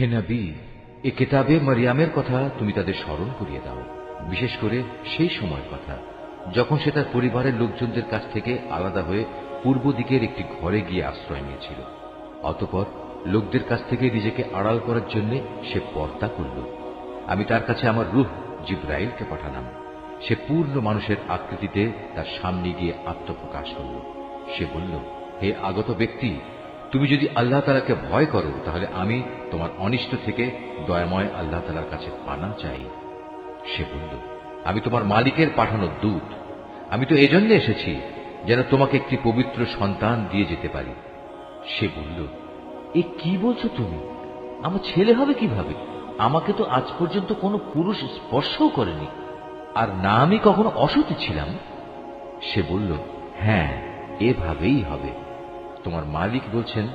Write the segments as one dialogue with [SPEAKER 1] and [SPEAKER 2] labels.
[SPEAKER 1] হে নবী, এ কিতাবে মারিয়ামের কথা তুমি তাদের স্মরণ করিয়ে দাও, বিশেষ করে সেই সময়ের কথা যখন সে তার পরিবারের লোকজনদের কাছ থেকে আলাদা হয়ে পূর্ব দিকের একটি ঘরে গিয়ে আশ্রয় নিয়েছিল। অতঃপর লোকদের কাছ থেকে নিজেকে আড়াল করার জন্য সে পর্দা করল। আমি তার কাছে আমার রূহ জিবরাইলকে পাঠালাম। সে পূর্ণ মানুষের আকৃতিতে তার সামনে গিয়ে আত্মপ্রকাশ করল। সে বলল, হে আগত ব্যক্তি, তুমি যদি আল্লাহ তাআলাকে ভয় করো তাহলে আমি তোমার অনিষ্ট থেকে দয়াময় আল্লাহ তাআলার কাছে পানা চাই। সে বলল, আমি তোমার মালিকের পাঠানো দূত। আমি তো এজন্য এসেছি যেন তোমাকে একটি পবিত্র সন্তান দিয়ে যেতে পারি। সে বলল, এ কি বলছো তুমি? আমার ছেলে হবে কিভাবে? আমাকে তো আজ পর্যন্ত কোনো পুরুষ স্পর্শও করেনি, আর না আমি কখনো অসতী ছিলাম। সে বলল, হ্যাঁ, এভাবেই হবে। তোমার মালিক বলছেন,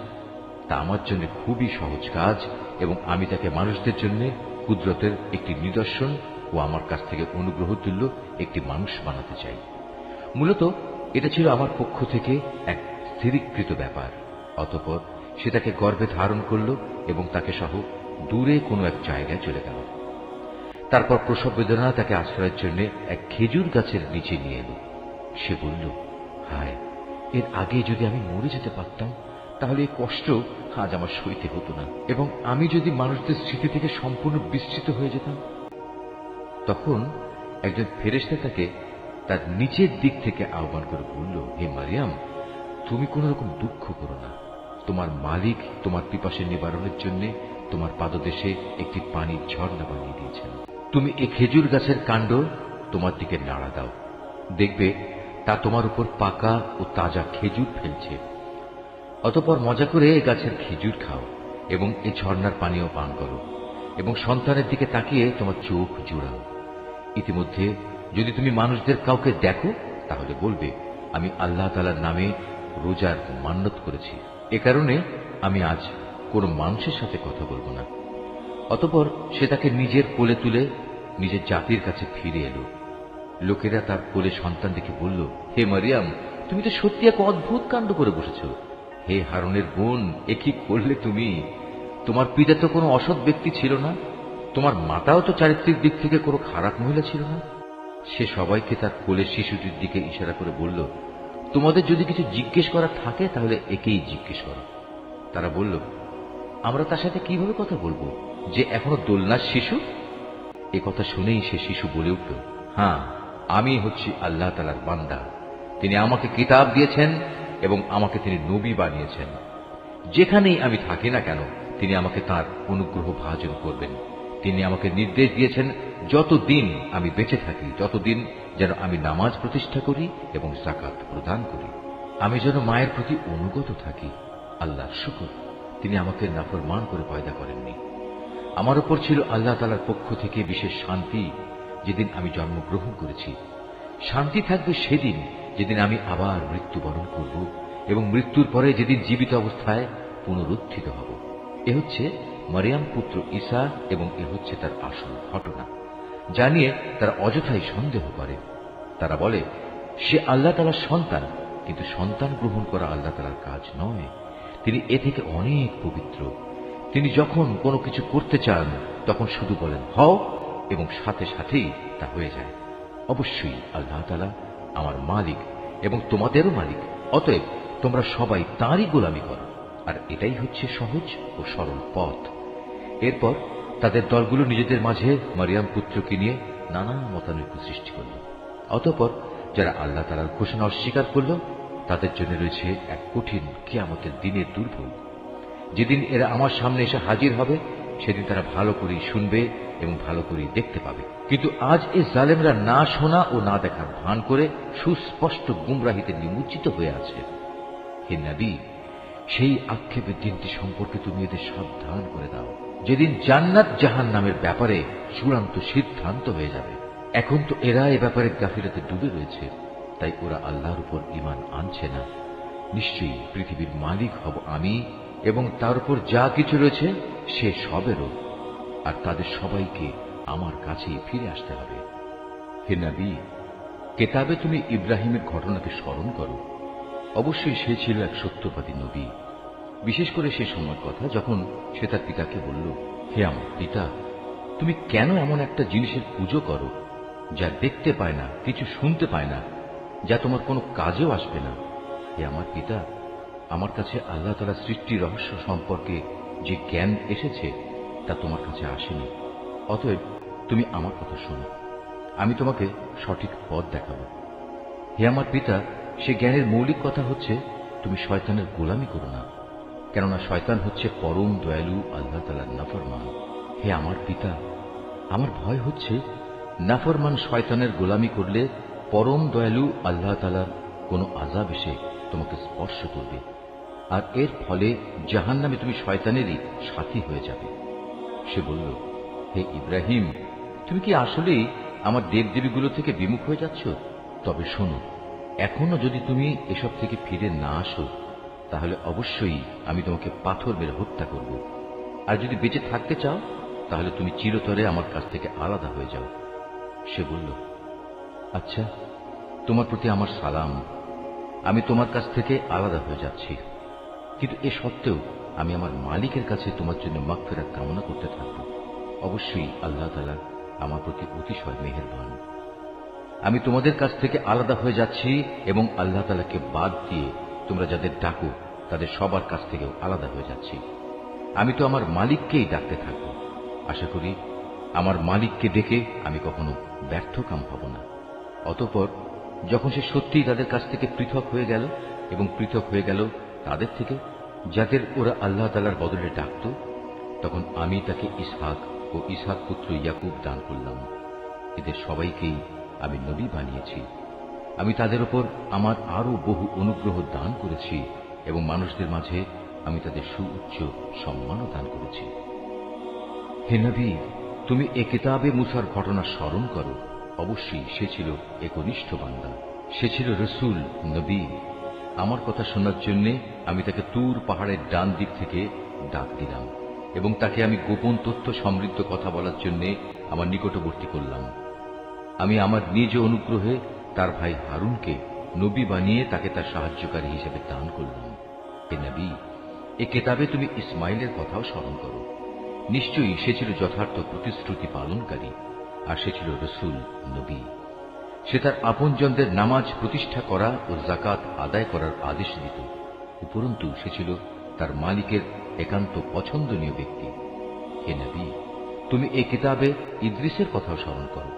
[SPEAKER 1] তা আমার জন্য খুবই সহজ কাজ, এবং আমি তাকে মানুষদের জন্য কুদরতের একটি নিদর্শন ও আমার কাছ থেকে অনুগ্রহ তুল্য একটি মানুষ বানাতে চাই। মূলত এটা ছিল আমার পক্ষ থেকে এক স্থিরীকৃত ব্যাপার। অতঃপর সে তাকে গর্ভে ধারণ করল এবং তাকে সহ দূরে কোনো এক জায়গায় চলে গেল। তারপর প্রসব বেদনা তাকে আশ্রয়ের জন্য এক খেজুর গাছের নিচে নিয়ে এলো। সে বলল, হায়, এর আগে যদি আমি মরে যেতে পারতাম তাহলে এই কষ্ট আজ আমার সইতে হতো না, এবং আমি যদি মানুষদের স্মৃতি থেকে সম্পূর্ণ বিস্মৃত হয়ে যেতাম। তখন একজন ফেরেশতা তাকে তার নিচের দিক থেকে আহ্বান করে বলল, হে মারিয়াম, তুমি কোন রকম দুঃখ করো না। তোমার মালিক তোমার পিপাসা নিবারণের জন্য তোমার পাদদেশে একটি পানির ঝর্ণা বানিয়ে দিয়েছেন। তুমি এই খেজুর গাছের কাণ্ড তোমার দিকে নাড়া দাও, দেখবে তা তোমার উপর পাকা ও তাজা খেজুর ফেলছে। অতঃপর মজা করে এই গাছের খেজুর খাও এবং এই ঝর্ণার পানীয় পান করো, এবং সন্তানের দিকে তাকিয়ে তোমার চোখ জুড়াও। ইতিমধ্যে যদি তুমি মানুষদের কাউকে দেখো তাহলে বলবে, আমি আল্লাহ তাআলার নামে রোজার মান্যত করেছি, এ কারণে আমি আজ কোনো মানুষের সাথে কথা বলবো না। অতঃপর সে তাকে নিজের কোলে তুলে নিজের জাতির কাছে ফিরে এলো। লোকেরা তার কোলে সন্তান দেখে বলল, হে মারিয়াম, তুমি তো সত্যি এক অদ্ভুত কাণ্ড করে বসেছ। হে হারুনের বোন, এ কি করলে তুমি? তোমার পিতা তো কোনো অসৎ ব্যক্তি ছিল না, তোমার মাতাও তো চারিত্রিক দিক থেকে কোনো খারাপ মহিলা ছিল না। সে সবাইকে তার কোলের শিশুটির দিকে ইশারা করে বলল, তোমাদের যদি কিছু জিজ্ঞেস করা থাকে তাহলে একেই জিজ্ঞেস করো। তারা বলল, আমরা তার সাথে কিভাবে কথা বলবো যে এখনো দোলনার শিশু? এ কথা শুনেই সে শিশু বলে উঠল, হ্যাঁ, আমি হচ্ছি আল্লাহ তাআলার বান্দা। তিনি আমাকে কিতাব দিয়েছেন এবং আমাকে তিনি নবী বানিয়েছেন। যেখানেই আমি থাকি না কেন তিনি আমাকে তার অনুগ্রহ ভাজন করবেন। তিনি আমাকে নির্দেশ দিয়েছেন যতদিন আমি বেঁচে থাকি ততদিন যেন আমি নামাজ প্রতিষ্ঠা করি এবং যাকাত প্রদান করি, আমি যেন মায়ের প্রতি অনুগত থাকি। আল্লাহর শুকর, তিনি আমাকে নাফরমান করে পয়দা করেননি। আমার উপর ছিল আল্লাহ তাআলার পক্ষ থেকে বিশেষ শান্তি যেদিন আমি জন্মগ্রহণ করেছি। শান্তি থাকবে সেদিন যেদিন আমি আবার মৃত্যুবরণ করব এবং মৃত্যুর পরে যেদিন জীবিত অবস্থায় পুনরুত্থিত হব। এ হচ্ছে মারিয়াম পুত্র ঈসা এবং এ হচ্ছে তার আসল ঘটনা, যা নিয়ে তারা অযথাই সন্দেহ করে। তারা বলে, সে আল্লাহ তাআলার সন্তান, কিন্তু সন্তান গ্রহণ করা আল্লাহ তাআলার কাজ নয়। তিনি এ থেকে অনেক পবিত্র। তিনি যখন কোনো কিছু করতে চান তখন শুধু বলেন হও, এবং সাথে সাথেই তা হয়ে যায়। অবশ্যই আল্লাহ তাআলা আমার মালিক এবং তোমাদেরও মালিক, অতএব তোমরা সবাই তাঁরই গোলামি করো, আর এটাই হচ্ছে সহজ ও সরল পথ। এরপর তাদের দলগুলো নিজেদের মাঝে মারিয়াম পুত্রকে নিয়ে নানা মতানৈক্য সৃষ্টি করল। অতঃপর যারা আল্লাহ তাআলার ঘোষণা অস্বীকার করল তাদের জন্য রয়েছে এক কঠিন কিয়ামতের দিনের দুর্ভোগ। যেদিন এরা আমার সামনে এসে হাজির হবে সেদিন তারা ভালো করেই শুনবে এবং ভালো করেই দেখতে পাবে, কিন্তু আজ এই জালেমরা না শোনা ও না দেখার ভান করে সুস্পষ্ট গুমরাহিতে নিমজ্জিত হয়ে আছে। হে নবী, সেই আক্ষেপের দিনটি সম্পর্কে তুমি এদের সাবধান করে দাও, যেদিন জান্নাত জাহান্নামের ব্যাপারে চূড়ান্ত সিদ্ধান্ত হয়ে যাবে। এখন তো এরা এ ব্যাপারে গাফিলতে ডুবে রয়েছে, তাই ওরা আল্লাহর উপর ঈমান আনছে না। নিশ্চয়ই পৃথিবীর মালিক হব আমি, এবং তার উপর যা কিছু রয়েছে সে সবেরও, আর তাদের সবাইকে আমার কাছেই ফিরে আসতে হবে।
[SPEAKER 2] হে নবী, কেতাবে তুমি ইব্রাহিমের ঘটনাকে স্মরণ করো। অবশ্যই সে ছিল এক সত্যবাদী নবী। বিশেষ করে সে সময়ের কথা যখন সে তার পিতাকে বলল, হে আমার পিতা, তুমি কেন এমন একটা জিনিসের পুজো করো যা দেখতে পায় না, কিছু শুনতে পায় না, যা তোমার কোনো কাজেও আসবে না? হে আমার পিতা, আমার কাছে আল্লাহ তাআলার সৃষ্টি রহস্য সম্পর্কে যে জ্ঞান এসেছে তা তোমার কাছে আসেনি। অতএব তুমি আমার কথা শোনো, আমি তোমাকে সঠিক পথ দেখাবো। হে আমার পিতা, সে জ্ঞানের মৌলিক কথা হচ্ছে তুমি শয়তানের গোলামি করো না, কেননা শয়তান হচ্ছে পরম দয়ালু আল্লাহ তাআলার নাফরমান। হে আমার পিতা, আমার ভয় হচ্ছে নাফরমান শয়তানের গোলামি করলে পরম দয়ালু আল্লাহ তাআলার কোনো আযাব এসে তোমাকে স্পর্শ করবে, আর এর ফলে জাহান্নামে তুমি শয়তানেরই সাথী হয়ে যাবে। সে বলল, হে ইব্রাহিম, তুমি কি আসলেই আমার দেবদেবীগুলো থেকে বিমুখ হয়ে যাচ্ছ? তবে শোনো, এখনো যদি তুমি এসব থেকে ফিরে না আসো, তাহলে অবশ্যই আমি তোমাকে পাথর মেরে হত্যা করব। আর যদি বেঁচে থাকতে চাও, তাহলে তুমি চিরতরে আমার কাছ থেকে আলাদা হয়ে যাও। সে বলল, আচ্ছা, তোমার প্রতি আমার সালাম, আমি তোমার কাছ থেকে আলাদা হয়ে যাচ্ছি, কিন্তু এ সত্ত্বেও আমি আমার মালিকের কাছে তোমার জন্য মাগফিরাত কামনা করতে থাকব। অবশ্যই আল্লাহ তাআলা আমার প্রতি অতিশয় মেহেরবান। আমি তোমাদের কাছ থেকে আলাদা হয়ে যাচ্ছি এবং আল্লাহ তাআলাকে বাদ দিয়ে তোমরা যাদের ডাকো তাদের সবার কাছ থেকেও আলাদা হয়ে যাচ্ছি। আমি তো আমার মালিককেই ডাকতে থাকব। আশা করি আমার মালিককে ডেকে আমি কখনো ব্যর্থকাম হব না। অতঃপর যখন সে সত্যিই তাদের কাছ থেকে পৃথক হয়ে গেল এবং পৃথক হয়ে গেল তাদের থেকে যাদের ওরা আল্লাহ তাআলার বদলে ডাকত, তখন আমি তাকে ইসহাক ও ইসহাক পুত্র ইয়াকুব দান করলাম। এদের সবাইকেই আমি নবী বানিয়েছি। আমি তাদের উপর আমার আরো বহু অনুগ্রহ দান করেছি এবং মানুষদের মাঝে আমি তাদের সুউচ্চ সম্মানও দান করেছি। হে নবী, তুমি এ কিতাবে মুসার ঘটনা স্মরণ করো। অবশ্যই সে ছিল একনিষ্ঠ বান্দা, সে ছিল রসুল, নবী। আমার কথা শোনার জন্য আমি তাকে তুর পাহাড়ের ডান দিক থেকে ডাক দিলাম এবং তাকে আমি গোপন তথ্য সমৃদ্ধ কথা বলার জন্য আমার নিকটবর্তী করলাম। আমি আমার নিজ অনুগ্রহে তার ভাই হারুনকে নবী বানিয়ে তাকে তার সাহায্যকারী হিসেবে দান করলাম। হে নবী, এ কিতাবে তুমি ইসমাইলের কথাও স্মরণ করো। নিশ্চয়ই সে ছিল যথার্থ প্রতিশ্রুতি পালনকারী, আর সে ছিল রসুল, নবী। সে তার আপনজনদের নামাজ প্রতিষ্ঠা করা ও যাকাত আদায় করার আদেশ দিত। উপরন্তু সে ছিল তার মালিকের একান্ত পছন্দনীয় ব্যক্তি। হে নবী, তুমি এই কিতাবে ইদ্রিসের কথাও স্মরণ করো।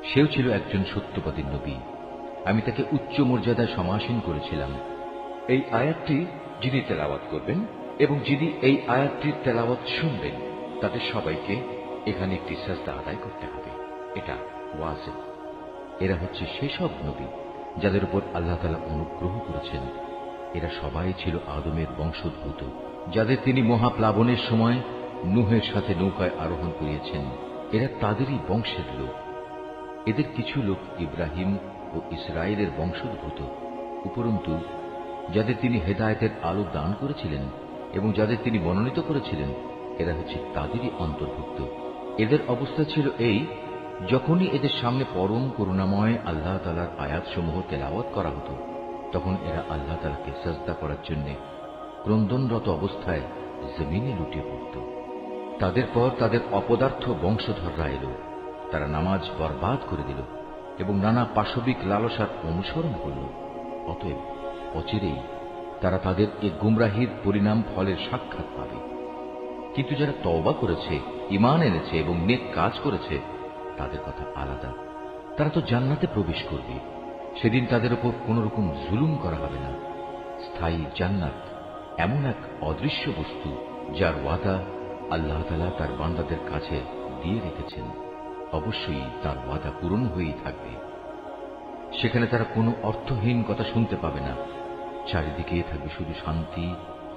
[SPEAKER 2] সেও ছিল একজন সত্যবাদী নবী। আমি তাকে উচ্চ মর্যাদায় সমাসীন করেছিলাম। এই আয়াতটি যিনি তেলাওয়াত করবেন এবং যিনি এই আয়াতটির তেলাওয়াত শুনবেন, তাদের সবাইকে এখানে একটি সাজদা আদায় করতে হবে। এটা ওয়াজিব। এরা হচ্ছে সেসব নবী যাদের উপর আল্লাহ তাআলা অনুগ্রহ করেছেন। এরা সবাই ছিল আদমের বংশোদ্ভূত, যাদের তিনি মহাপ্লাবনের সময় নূহের সাথে নৌকায় আরোহণ করিয়েছেন। এরা তাদেরই বংশের লোক। এদের কিছু লোক ইব্রাহিম ও ইসরায়েলের বংশোদ্ভূত। উপরন্তু যাদের তিনি হেদায়েতের আলো দান করেছিলেন এবং যাদের তিনি মনোনীত করেছিলেন, এরা হচ্ছে তাদেরই অন্তর্ভুক্ত। এদের অবস্থা ছিল এই, যখনই এদের সামনে পরম করুণাময় আল্লাহ তাআলার আয়াতসমূহ তেলাওয়াত করা হতো, তখন এরা আল্লাহ তাআলাকে সাজদা করার জন্য ক্রন্দনরত অবস্থায় জমিনে লুটিয়ে পড়ত। তাদের পর তাদের অপদার্থ বংশধররা এল। তারা নামাজ বরবাদ করে দিল এবং নানা পাশবিক লালসার অনুসরণ করল। অতএব অচিরেই তারা তাদের এ গুমরাহির পরিণাম ফলের সাক্ষাৎ পাবে। কিন্তু যারা তওবা করেছে, ঈমান এনেছে এবং নেক কাজ করেছে, তাদের কথা আলাদা। তারা তো জান্নাতে প্রবেশ করবে। সেদিন তাদের উপর কোন রকম জুলুম করা হবে না। স্থায়ী জান্নাত এমন এক অদৃশ্য বস্তু যার ওয়াদা আল্লাহ তাআলা তার বান্দাদের কাছে দিয়ে রেখেছেন। অবশ্যই তার ওয়াদা পূরণ হয়েই থাকবে। সেখানে তারা কোনো অর্থহীন কথা শুনতে পাবে না। চারিদিকে থাকবে শুধু শান্তি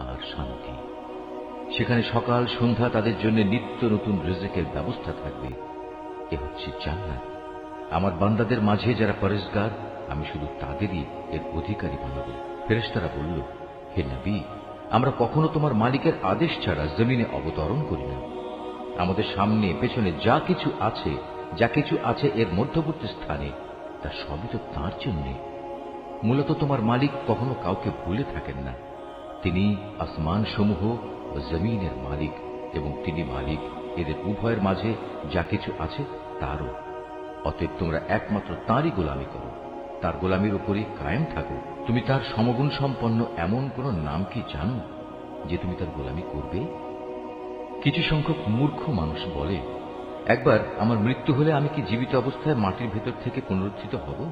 [SPEAKER 2] আর শান্তি। সেখানে সকাল সন্ধ্যা তাদের জন্য নিত্য নতুন রিজিকের ব্যবস্থা থাকবে। এ হচ্ছে জান্নাত। আমার বান্দাদের মাঝে যারা পরেজগার, আমি শুধু তাদেরই এর অধিকারী বানাব। ফেরেশতারা বলল, হে নবী, আমরা কখনো তোমার মালিকের আদেশ ছাড়া জমিনে অবতরণ করি না। আমাদের সামনে পেছনে যা কিছু আছে এর মধ্যবর্তী স্থানে, তা সবই তো তাঁর জন্য। মূলত তোমার মালিক কখনো কাউকে ভুলে থাকেন না। তিনি আসমান সমূহ ও জমিনের মালিক এবং তিনি মালিক এদের উভয়ের মাঝে যা কিছু আছে তারও। অতএব তোমরা একমাত্র তাঁরই গোলামি করো, তার গোলামির উপরই কায়েম থাকো। তুমি তার সমগুণ সম্পন্ন এমন কোন নাম কি জানো যে তুমি তার গোলামি করবে? কিছু সংখ্যক মূর্খ মানুষ বলে, একবার আমার মৃত্যু হলে আমি কি জীবিত অবস্থায় মাটির ভেতর থেকে পুনরুত্থিত হব?